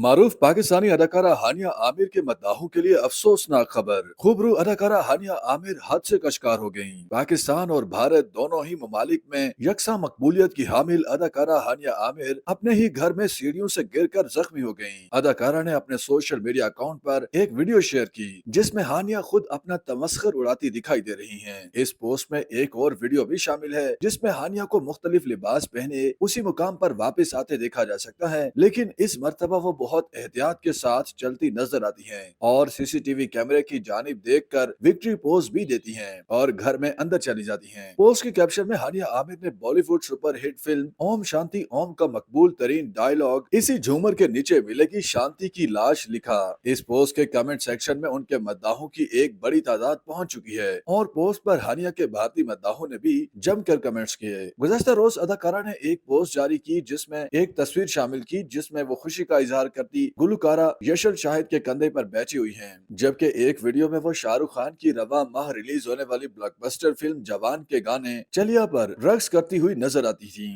मारूफ पाकिस्तानी अदाकारा हानिया आमिर के मद्दाहों के लिए अफसोसनाक खबर। खूबरू अदाकारा हानिया आमिर हद से का शिकार हो गईं। पाकिस्तान और भारत दोनों ही ममालिक में यकसा मकबूलियत की हामिल अदाकारा हानिया आमिर अपने ही घर में सीढ़ियों से गिरकर जख्मी हो गईं। अदाकारा ने अपने सोशल मीडिया अकाउंट पर एक वीडियो शेयर की जिसमें हानिया खुद अपना तमस्खुर उड़ाती दिखाई दे रही हैं। इस पोस्ट में एक और वीडियो भी शामिल है जिसमें हानिया को मुख्तलिफ लिबास पहने उसी मुकाम पर वापस आते देखा जा सकता है, लेकिन इस मर्तबा वो बहुत एहतियात के साथ चलती नजर आती हैं और सीसीटीवी कैमरे की जानिब देखकर विक्ट्री पोज भी देती हैं और घर में अंदर चली जाती हैं। पोस्ट के कैप्शन में हानिया आमिर ने Bollywood super hit film Om Shanti Om का मकबूल तरीन डायलॉग इसी झूमर के नीचे मिलेगी शांति की लाश लिखा। इस पोस्ट के कमेंट सेक्शन में उनके मद्दाहों की एक बड़ी तादाद पहुंच चुकी है और पोस्ट पर हानिया के भारतीय मद्दाहों ने भी जमकर कमेंट्स किए। गुज़श्ता रोज अदाकारा ने एक पोस्ट जारी की जिसमें एक तस्वीर शामिल की जिसमें वो खुशी का इजहार करती गुलकारा यशल शाहिद के कंधे पर बैठी हुई हैं, जबकि एक वीडियो में वो शाहरुख खान की रवा माह रिलीज होने वाली ब्लॉकबस्टर फिल्म जवान के गाने चलिया पर रक्स करती हुई नजर आती थी।